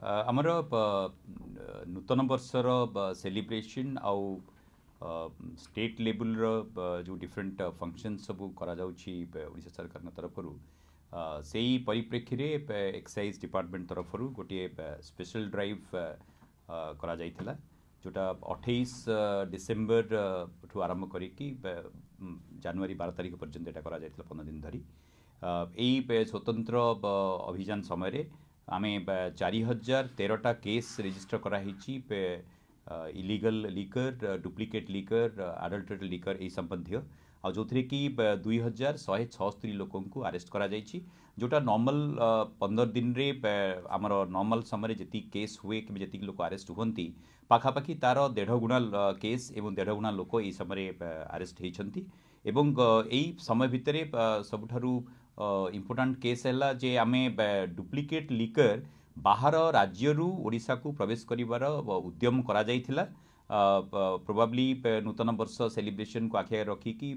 आमर नूतन वर्षर सेलिब्रेशन आउ state level जो डिफरेंट फंक्शन सब करा ओडिशा सरकार तरफ से ही परिप्रेक्षी रे एक्साइज डिपार्टमेंट तरफ गोटे स्पेशल ड्राइव करा जाइथिला जोटा 28 डिसेम्बर ठू आरंभ करिकी जनवरी 12 तारिख पर्यंत एटा करा जाइथिला 15 दिन धरी यही स्वतंत्र अभियान समय आमे 4013टा केस रजिस्टर कराही illegal liquor duplicate liquor adulterated liquor यही संबंधी आ जो थी कि 2176 लोकों को अरेस्ट करा जाइछि जोटा नॉर्मल 15 दिन रे आमर नॉर्मल समय जी केस हुए कि जी लोक अरेस्ट हुंती पाखापाखि तार 1.5 गुणा केस एवं 1.5 गुणा लोक यही समय अरेस्ट होती एवं यही समय भितर सबुठारु इम्पोर्टाट केस है जे आमे डुप्लिकेट लिकर बाहर राज्यरू ओडिशा को प्रवेश करिवार उद्यम करा जाइथिला प्रोबाब्ली नूतन वर्ष सेलिब्रेशन को आखि आगे रखिकी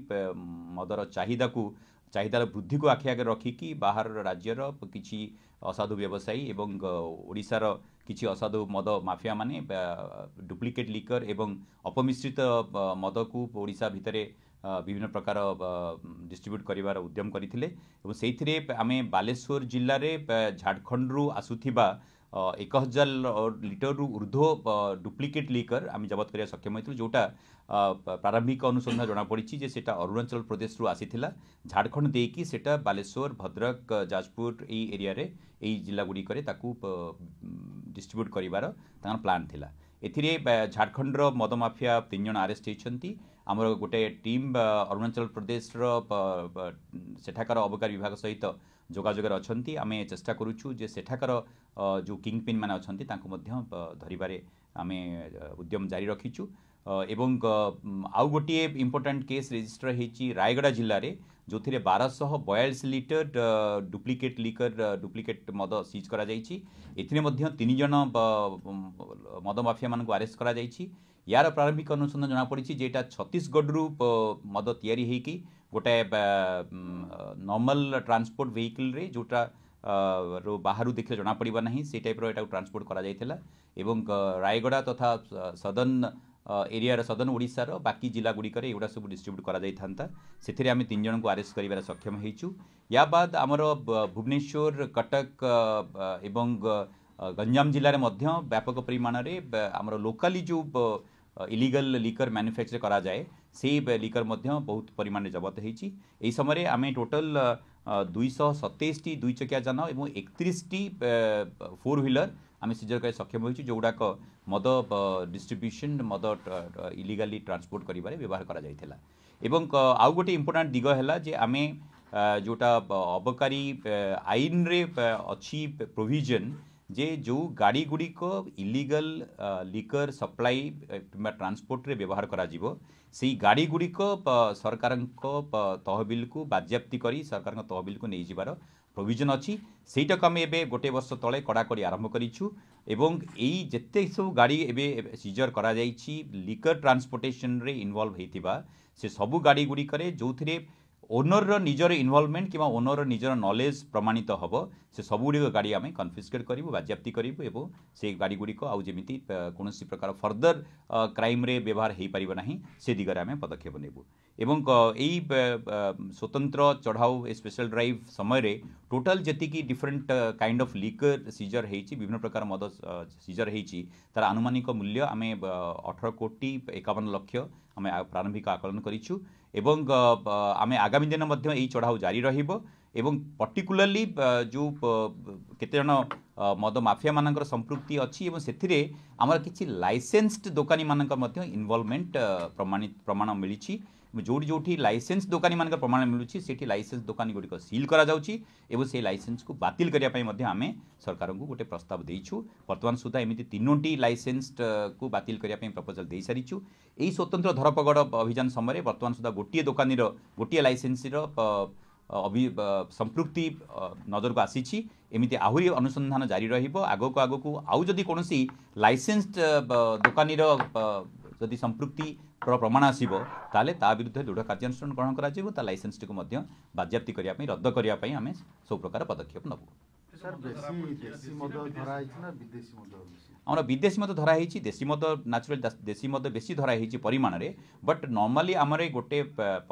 मदर चाहिदार वृद्धि को आखि आगे रखिकी बाहर राज्यर किछि असाधु व्यवसायी एवं ओडिशार किछि असाधु मद माफिया माने डुप्लिकेट लिकर एवं अपमिश्रित मद को ओडिशा भितरे विभिन्न प्रकार डिस्ट्रीब्यूट करिवार उद्यम करथिले एवं सेइथिरे आमे बालेश्वर जिल्ला रे झारखंड रु आसुथिबा 1000 लिटर रु ऊर्ध्व डुप्लिकेट लिकर आम जबत करिया सक्षम होइथिलु जोटा प्रारंभिक अनुसंधान जना पड़िछि जे सेटा अरुणाचल प्रदेश रु आसीथिला झारखंड देकी सेटा बालेश्वर भद्रक जाजपुर एई एरिया रे एई जिल्ला गुडी करे ताकू डिस्ट्रीब्यूट करिवार तांर प्लान थिला एथिरे झारखंड रो मद माफिया 3 जन अरेस्ट होइछंती आमर गोटे टीम अरुणाचल प्रदेश सेठाकार अबकारी विभाग सहित जोगाजोगर अछंती आमे चेष्टा करूछु जे सेठाकार जो किंग पिन माने अछंती तांको मध्य धरिबारे आमे उद्यम जारी रखिछु एवं आउ गोटे इम्पोर्टाट केस रजिस्टर होती रायगड़ा जिले में जो 1242 लिटर डुप्लिकेट लिकर डुप्लिकेट मद सीज करा जाइछि एथिने मध्य 3 जन मद माफिया मान अरेस्ट करा जाइछि यार प्रारंभिक अनुसंधान जना पड़ी जेटा छत्तीसगढ़ रु मद तैयारी होगी गोटे नॉर्मल ट्रांसपोर्ट व्हीकल रे जोटा रो बाहर देखले जना पड़िबा नहीं से टाइप रो एटा ट्रांसपोर्ट करा जाइथिला एवं रायगड़ा तथा सदर्न एरिया सदर्न ओडिशा रो बाकी जिला गुड़िकर एगुड़ा सब डिस्ट्रीब्यूट करा जाई थांता सेथिरे आमे 3 जन को अरेस्ट करिबार सक्षम हेचु या बाद आमर भुवनेश्वर कटक एवं गंजाम जिले में मध्य व्यापक परिमाण रे आमर लोकाली जो इलीगल लिकर मैन्युफैक्चर करा जाए से लिकर मध्य बहुत परिमाण जबत होती यही समय आम टोटल 227 टी 2 चकिया जान और 31 टी 4 व्हीलर आम सीजर कर सक्षम होइछु जोगुड़ाक मद डिस्ट्रीब्यूशन मद इलीगली ट्रांसपोर्ट करिबारे व्यवहार करा जाइथिला एवं आउ गोटे इम्पोर्टाट दिग है जे आमे जोटा अबकारी आईन रे अच्छी प्रोविजन जे जो गाड़ी गुड़िक इलीगल लिकर सप्लाई ट्रांसपोर्ट रे व्यवहार करा जिवो सेही गाड़ी गुड़िक सरकार तहबिल को बाज्याप्ति करी सरकार तहबिल को नहीं जिबार प्रोविजन अच्छी सेटा को आम एबे गोटे वर्ष तले कड़ाकड़ी आरंभ करिछु एवं एई जेते सब गाड़ी एबे सीजर करा जाइछि लिकर ट्रांसपोर्टेशन रे इन्वॉल्व हेतिबा से सबु गाड़ी गुड़िकरे जोथिरे ओनर निजर इन्वॉल्वमेंट कि ओनर निजर नॉलेज प्रमाणित हम से सबुड़ गाड़ी आम कन्फिस्केट करूँ बाज्याप्ति करूँ एवं से गाड़ी गुड़िक आउ जमी कौन प्रकार फर्दर क्राइम रे व्यवहार हो पार ना से दिगरे आम पदक्षेप नेबू एवं यही स्वतंत्र चढ़ाऊ स्पेशल ड्राइव समय टोटाल जी different kind of liquor seizure होती विभिन्न प्रकार मद सीजर होती तार आनुमानिक मूल्य आम 18 कोटी 51 लक्ष आम प्रारंभिक आकलन करिछु एवं आम आगामी दिन मध्य यही चढ़ाऊ जारी रहिबो एवं पर्टिकुलरली जो केते जन मद माफिया मानकर संपृक्ति अच्छी एवं सेथिरे आमर किछि लाइसेंस्ड दोकानी मानकर मध्य इन्वॉल्वमेंट प्रमाण मिली जोटी जोटी लाइसेंस दोकानी मान प्रमाण मिलूँ से लाइसेंस दोकानी गुड़िक सील करा जाउछि एवं से लाइसेंस को बातिल करने आम सरकार को गोटे प्रस्ताव देइछु वर्तमान सुधा एमती 3टी लाइसेंस को बातिल करने प्रपोजल दे सारिछु यही स्वतंत्र धरपगड़ अभियान समय वर्तमान सुधा गोटे दोकानी गोटे लाइसेंस संपृक्ति नजर को आसी एमती आहरी अनुसंधान जारी रहिबो आगको आगको आउ जदि कोनोसी लाइसेंस्ड दोकानी जदि संपृक्ति प्रमाण आसो ताले ता विरुद्ध दृढ़ कार्यानुष्ठान ग्रहण करा लाइसेंस टी बाज्याप्ति करने रद्द करने आम सब प्रकार पदक्षेप नबू। सर देशी मद धरा ना विदेशी मद आम विदेशी मद धराई देशी मद न्याचुराल देशी मद बेसी धराई परिमाण में बट नॉर्मली आमर गोटे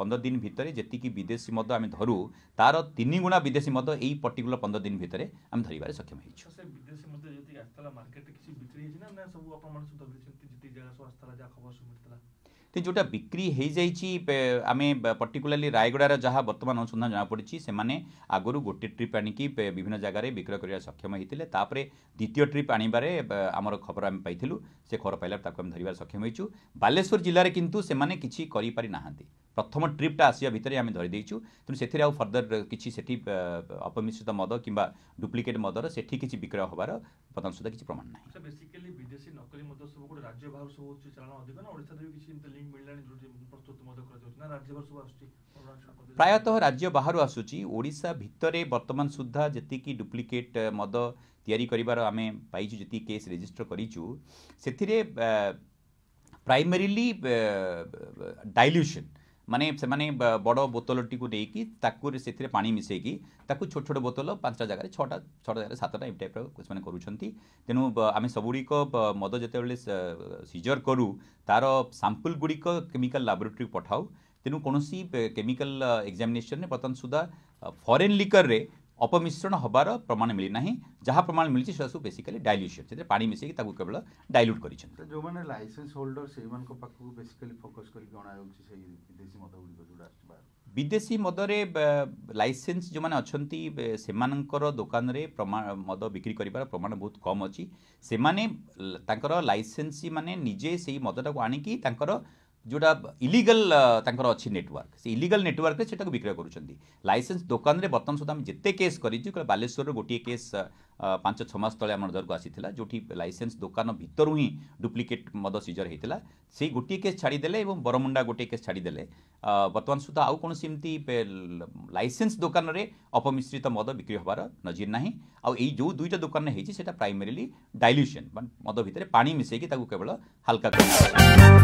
15 दिन भितर जी विदेशी मद आम धरू तार 3 गुणा विदेशी मद यही पर्टिकुलर 15 दिन भितर आम धरबार सक्षम हो जोटा बिक्री हो जाए आम पर्टिकुलाली रायगड़ार जहाँ बर्तमान अनुसंधान जमापड़ी से आगु गोटे ट्रिप आनिकी विभिन्न जगार विक्रय कर सक्षम होते द्वितीय ट्रिप आणबार आमर खबर आम पाइलु से खबर पाइला आम धरबार सक्षम हो बालेश्वर जिले में किंतु से किसी करें प्रथम ट्रिपटा आसिया भितर आम धरीदेचु तेणु से फर्दर किसी अपमिश्रित मद कि डुप्लिकेट मदर से किसी विक्रय होबार बर्तमान सुधा किसी प्रमाण ना प्रायतः राज्य बाहर आसूची ओडिशा भितर बर्तमान सुधा जी डुप्लिकेट मद तैयारी करिवार आमे पाइछु जी केस रेजिस्टर करिछु सेथिरे प्राइमरीली डाइल्यूशन माने से माने बड़ बोतलटी को लेकिन से पानी मिसेकी ताकू छोट छोट बोतल 5टा जगह 6टा जगह 7टा ए टाइप से करुँच तेणु आम सबुड़िक मद जिते सीजर करूँ तार सैंपल गुड़िक केमिकल लैबोरेटरी पठाऊ तेणु कौन केमिकल एग्जामिनेशन में बर्तमान सुधा फॉरेन लिकर रे अपमिश्रण हबार प्रमाण मिलना जहाँ प्रमाण मिली सब बेसिकली डाइल्यूशन से पानी मिसेकी केवल डाइल्यूट कर जो मैंने लाइसेंस होल्डर से बेसिकली फोकस विदेशी मदरे लाइसेंस जो मैंने अच्छा से दुकान रे मद बिक्री कर प्रमाण बहुत कम अच्छी से लाइसेंसी माने निजे से मदटा को आनिकी जोटा इलीगल अच्छी नेटवर्क से इलीगल नेटवर्क से विक्रय करुँच लाइसेंस दुकान में बर्तमान सुधा जिते केस कर बालेश्वर गोटे केस 5-6 मास तले आम नजर को आसीला जो लाइसेंस दुकान भितर ही डुप्लिकेट मद सीजर होता से गोटे केस छाड़ीदे और बरमुंडा गोटे केस छाड़ीदे बर्तमान सुधा आउ कौन सेमती लाइसेंस दुकान में अपमिश्रित मद बिक्री होबार नजीर ना आई जो दुईटा दुकान होती प्राइमरीली डाइल्यूशन मद भितर पानी मिसेकी केवल हल्का